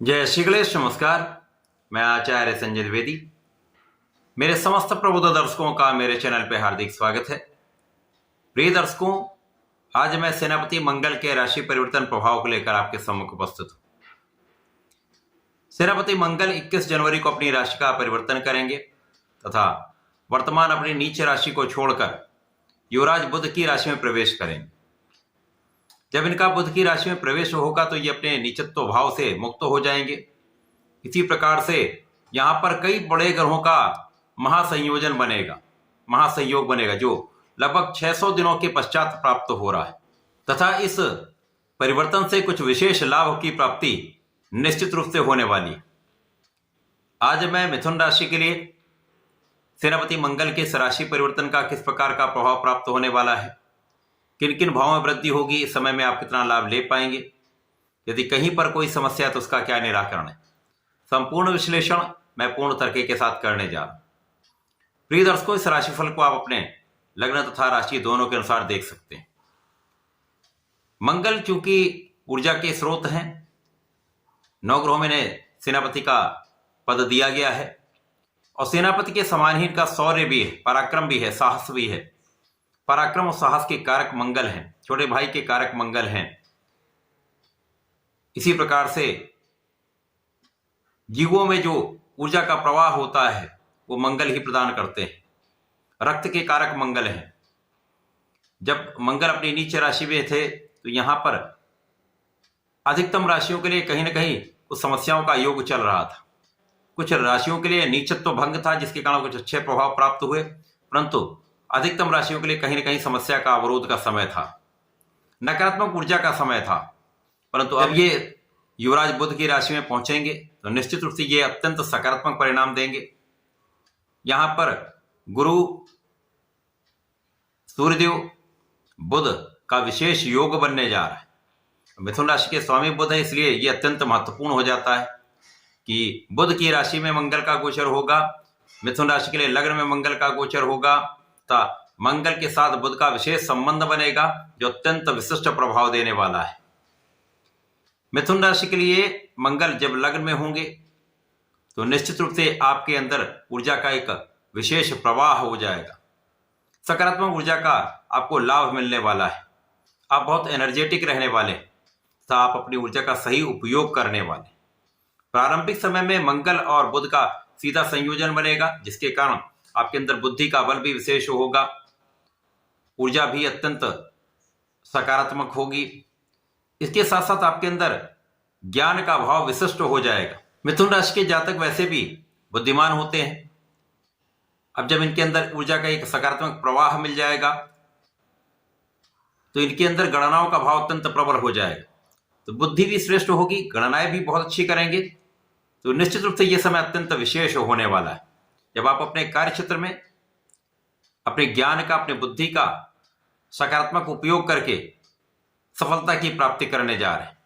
जय श्री गणेश। नमस्कार। मैं आचार्य संजय द्विवेदी। मेरे समस्त प्रबुद्ध दर्शकों का मेरे चैनल पे हार्दिक स्वागत है। प्रिय दर्शकों, आज मैं सेनापति मंगल के राशि परिवर्तन प्रभाव को लेकर आपके सम्मुख उपस्थित हूं। सेनापति मंगल 21 जनवरी को अपनी राशि का परिवर्तन करेंगे तथा वर्तमान अपनी नीच राशि को छोड़कर युवराज बुध की राशि में प्रवेश करेंगे। जब इनका बुध की राशि में प्रवेश होगा तो ये अपने नीचत्व भाव से मुक्त हो जाएंगे। इसी प्रकार से यहाँ पर कई बड़े ग्रहों का महासंयोजन बनेगा, महासंयोग बनेगा, जो लगभग 600 दिनों के पश्चात प्राप्त हो रहा है तथा इस परिवर्तन से कुछ विशेष लाभ की प्राप्ति निश्चित रूप से होने वाली है। आज मैं मिथुन राशि के लिए सेनापति मंगल के इस राशि परिवर्तन का किस प्रकार का प्रभाव प्राप्त होने वाला है, किन किन भावों में वृद्धि होगी, इस समय में आप कितना लाभ ले पाएंगे, यदि कहीं पर कोई समस्या है तो उसका क्या निराकरण है, संपूर्ण विश्लेषण मैं पूर्ण तरीके के साथ करने जा रहा हूं। प्रिय दर्शकों, इस राशिफल को आप अपने लग्न तथा राशि दोनों के अनुसार देख सकते हैं। मंगल चूंकि ऊर्जा के स्रोत हैं, 9 ग्रहों में इन्हें सेनापति का पद दिया गया है और सेनापति के समान ही इनका शौर्य भी है, पराक्रम भी है, साहस भी है। पराक्रम और साहस के कारक मंगल हैं, छोटे भाई के कारक मंगल हैं। इसी प्रकार से जीवों में जो ऊर्जा का प्रवाह होता है वो मंगल ही प्रदान करते हैं। रक्त के कारक मंगल हैं। जब मंगल अपनी नीच राशि में थे तो यहां पर अधिकतम राशियों के लिए कहीं ना कहीं कुछ समस्याओं का योग चल रहा था। कुछ राशियों के लिए नीचत्व भंग था, जिसके कारण कुछ अच्छे प्रभाव प्राप्त हुए, परंतु अधिकतम राशियों के लिए कहीं ना कहीं समस्या का अवरोध का समय था, नकारात्मक ऊर्जा का समय था। परंतु अब ये युवराज बुध की राशि में पहुंचेंगे तो निश्चित रूप से ये अत्यंत सकारात्मक परिणाम देंगे। यहां पर गुरु, सूर्यदेव, बुध का विशेष योग बनने जा रहा है। मिथुन राशि के स्वामी बुध है, इसलिए ये अत्यंत महत्वपूर्ण हो जाता है कि बुध की राशि में मंगल का गोचर होगा। मिथुन राशि के लिए लग्न में मंगल का गोचर होगा, मंगल के साथ बुध का विशेष संबंध बनेगा जो अत्यंत विशिष्ट प्रभाव देने वाला है। मिथुन राशि के लिए मंगल जब लग्न में होंगे तो निश्चित रूप से आपके अंदर ऊर्जा का एक विशेष प्रवाह हो जाएगा। सकारात्मक ऊर्जा का आपको लाभ मिलने वाला है। आप बहुत एनर्जेटिक रहने वाले हैं, तो आप अपनी ऊर्जा का सही उपयोग करने वाले। प्रारंभिक समय में मंगल और बुध का सीधा संयोजन बनेगा, जिसके कारण आपके अंदर बुद्धि का बल भी विशेष होगा, ऊर्जा भी अत्यंत सकारात्मक होगी। इसके साथ साथ आपके अंदर ज्ञान का भाव विशिष्ट हो जाएगा। मिथुन राशि के जातक वैसे भी बुद्धिमान होते हैं। अब जब इनके अंदर ऊर्जा का एक सकारात्मक प्रवाह मिल जाएगा तो इनके अंदर गणनाओं का भाव अत्यंत प्रबल हो जाएगा, तो बुद्धि भी श्रेष्ठ होगी, गणनाएं भी बहुत अच्छी करेंगे। तो निश्चित रूप से यह समय अत्यंत विशेष होने वाला है, जब आप अपने कार्य क्षेत्र में अपने ज्ञान का, अपने बुद्धि का सकारात्मक उपयोग करके सफलता की प्राप्ति करने जा रहे हैं।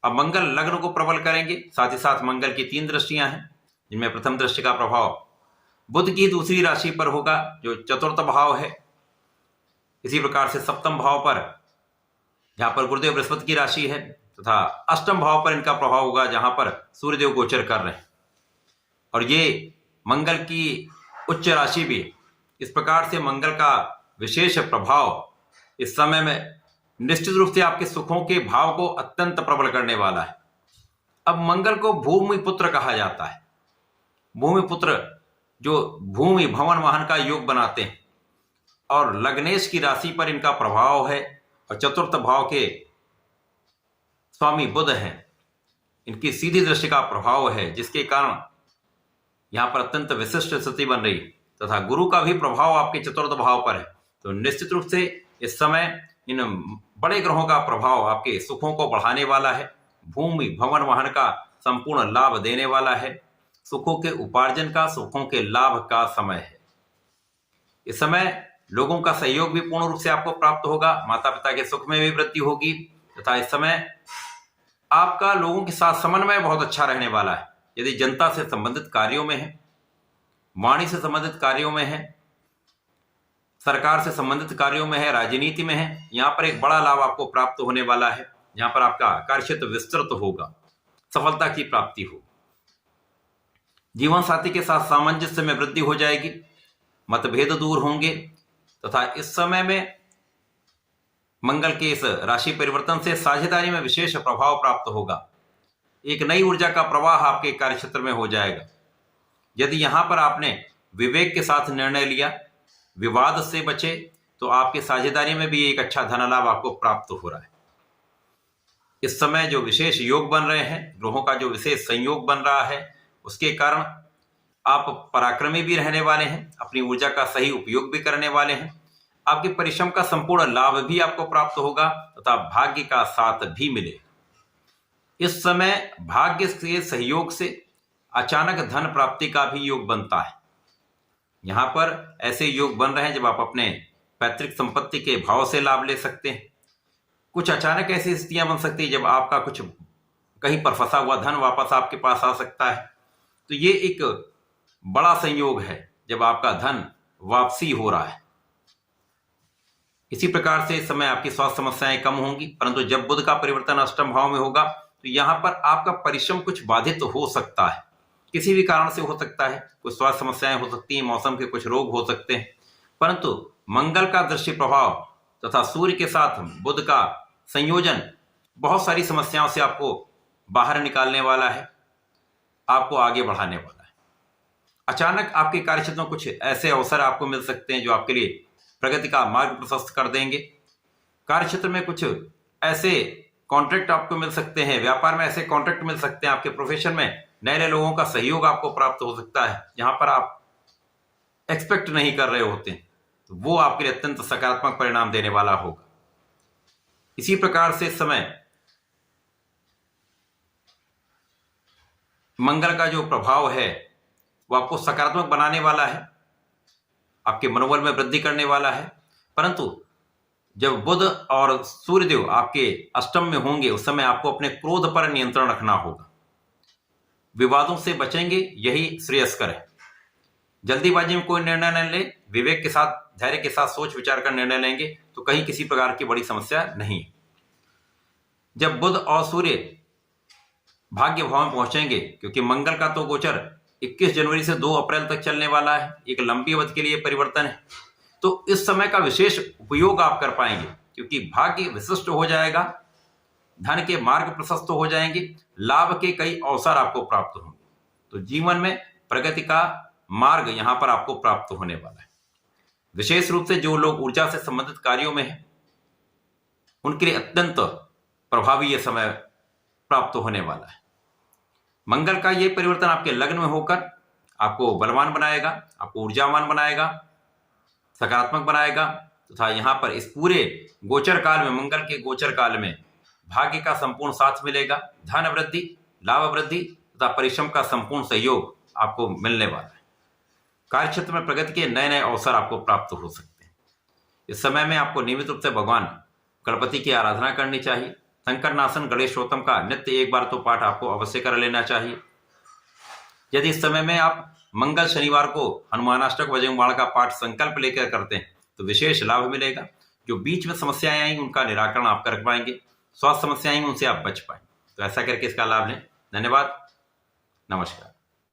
अब मंगल लग्न को प्रबल करेंगे, साथ ही साथ मंगल की 3 दृष्टियां हैं, जिनमें प्रथम दृष्टि का प्रभाव बुध की दूसरी राशि पर होगा जो चतुर्थ भाव है। इसी प्रकार से सप्तम भाव पर, जहां पर गुरुदेव बृहस्पति की राशि है, तथा अष्टम भाव पर इनका प्रभाव होगा जहां पर सूर्यदेव गोचर कर रहे हैं। और ये मंगल की उच्च राशि भी, इस प्रकार से मंगल का विशेष प्रभाव इस समय में निश्चित रूप से आपके सुखों के भाव को अत्यंत प्रबल करने वाला है। अब मंगल को भूमि पुत्र कहा जाता है। भूमि पुत्र जो भूमि भवन वाहन का योग बनाते हैं, और लग्नेश की राशि पर इनका प्रभाव है और चतुर्थ भाव के स्वामी बुध हैं, इनकी सीधी दृष्टि का प्रभाव है, जिसके कारण यहां पर अत्यंत विशिष्ट स्थिति बन रही है। तथा गुरु का भी प्रभाव आपके चतुर्थ भाव पर है, तो निश्चित रूप से इस समय इन बड़े ग्रहों का प्रभाव आपके सुखों को बढ़ाने वाला है। भूमि भवन वाहन का संपूर्ण लाभ देने वाला है। सुखों के उपार्जन का, सुखों के लाभ का समय है। इस समय लोगों का सहयोग भी पूर्ण रूप से आपको प्राप्त होगा। माता पिता के सुख में भी वृद्धि होगी तथा इस समय आपका लोगों के साथ समन्वय बहुत अच्छा रहने वाला है। यदि जनता से संबंधित कार्यों में है, वाणी से संबंधित कार्यों में है, सरकार से संबंधित कार्यों में है, राजनीति में है, यहाँ पर एक बड़ा लाभ आपको प्राप्त होने वाला है। यहाँ पर आपका कार्यक्षेत्र विस्तृत होगा। सफलता की प्राप्ति हो। जीवन साथी के साथ सामंजस्य में वृद्धि हो जाएगी, मतभेद दूर होंगे तथा इस समय में मंगल के इस राशि परिवर्तन से साझेदारी में विशेष प्रभाव प्राप्त होगा। एक नई ऊर्जा का प्रवाह आपके कार्यक्षेत्र में हो जाएगा। यदि यहां पर आपने विवेक के साथ निर्णय लिया, विवाद से बचे, तो आपके साझेदारी में भी एक अच्छा धन लाभ आपको प्राप्त हो रहा है। इस समय जो विशेष योग बन रहे हैं, ग्रहों का जो विशेष संयोग बन रहा है, उसके कारण आप पराक्रमी भी रहने वाले हैं, अपनी ऊर्जा का सही उपयोग भी करने वाले हैं। आपके परिश्रम का संपूर्ण लाभ भी आपको प्राप्त होगा तथा भाग्य का साथ भी मिलेगा। इस समय भाग्य के सहयोग से अचानक धन प्राप्ति का भी योग बनता है। यहां पर ऐसे योग बन रहे हैं जब आप अपने पैतृक संपत्ति के भाव से लाभ ले सकते हैं। कुछ अचानक ऐसी स्थितियां बन सकती है जब आपका कुछ कहीं पर फंसा हुआ धन वापस आपके पास आ सकता है। तो ये एक बड़ा संयोग है जब आपका धन वापसी हो रहा है। इसी प्रकार से इस समय आपकी स्वास्थ्य समस्याएं कम होंगी, परंतु जब बुध का परिवर्तन अष्टम भाव में होगा तो यहां पर आपका परिश्रम कुछ बाधित हो सकता है, किसी भी कारण से हो सकता है। कुछ स्वास्थ्य समस्याएं हो सकती हैं, मौसम के कुछ रोग हो सकते हैं, परंतु मंगल का दृश्य प्रभाव तथा सूर्य के साथ बुध का संयोजन बहुत सारी समस्याओं से आपको बाहर निकालने वाला है, आपको आगे बढ़ाने वाला है। अचानक आपके कार्यक्षेत्र में कुछ ऐसे अवसर आपको मिल सकते हैं जो आपके लिए प्रगति का मार्ग प्रशस्त कर देंगे। कार्यक्षेत्र में कुछ ऐसे कॉन्ट्रैक्ट आपको मिल सकते हैं, व्यापार में ऐसे कॉन्ट्रैक्ट मिल सकते हैं, आपके प्रोफेशन में नए नए लोगों का सहयोग आपको प्राप्त हो सकता है जहां पर आप एक्सपेक्ट नहीं कर रहे होते हैं, तो वो आपके लिए अत्यंत सकारात्मक परिणाम देने वाला होगा। इसी प्रकार से इस समय मंगल का जो प्रभाव है वो आपको सकारात्मक बनाने वाला है, आपके मनोबल में वृद्धि करने वाला है। परंतु जब बुध और सूर्यदेव आपके अष्टम में होंगे उस समय आपको अपने क्रोध पर नियंत्रण रखना होगा। विवादों से बचेंगे, यही श्रेयस्कर है। जल्दीबाजी में कोई निर्णय न ले, विवेक के साथ धैर्य के साथ सोच विचार कर निर्णय लेंगे तो कहीं किसी प्रकार की बड़ी समस्या नहीं है। जब बुध और सूर्य भाग्य भाव में पहुंचेंगे, क्योंकि मंगल का तो गोचर 21 जनवरी से 2 अप्रैल तक चलने वाला है, एक लंबी अवधि के लिए परिवर्तन है, तो इस समय का विशेष उपयोग आप कर पाएंगे क्योंकि भाग्य विशिष्ट हो जाएगा, धन के मार्ग प्रशस्त हो जाएंगे, लाभ के कई अवसर आपको प्राप्त होंगे। तो जीवन में प्रगति का मार्ग यहां पर आपको प्राप्त होने वाला है। विशेष रूप से जो लोग ऊर्जा से संबंधित कार्यों में हैं उनके लिए अत्यंत प्रभावी यह समय प्राप्त होने वाला है। मंगल का यह परिवर्तन आपके लग्न में होकर आपको बलवान बनाएगा, आपको ऊर्जावान बनाएगा, सकारात्मक बनाएगा तथा यहां पर इस पूरे गोचर काल में, मंगल के गोचर काल में भाग्य का संपूर्ण साथ मिलेगा, धन वृद्धि, लाभ वृद्धि तथा परिश्रम का संपूर्ण सहयोग आपको मिलने वाला है। कार्यक्षेत्र में प्रगति के नए नए अवसर आपको प्राप्त हो सकते हैं। इस समय में आपको नियमित रूप से भगवान गणपति की आराधना करनी चाहिए। संकटनाशन गणेशोत्तम का नित्य एक बार तो पाठ आपको अवश्य कर लेना चाहिए। यदि इस समय में आप मंगल शनिवार को हनुमानाष्टक बजरंगबाण का पाठ संकल्प लेकर करते हैं तो विशेष लाभ मिलेगा। जो बीच में समस्याएं आई उनका निराकरण आप कर पाएंगे, स्वास्थ्य समस्याएं उनसे आप बच पाएंगे। तो ऐसा करके इसका लाभ लें। धन्यवाद, नमस्कार।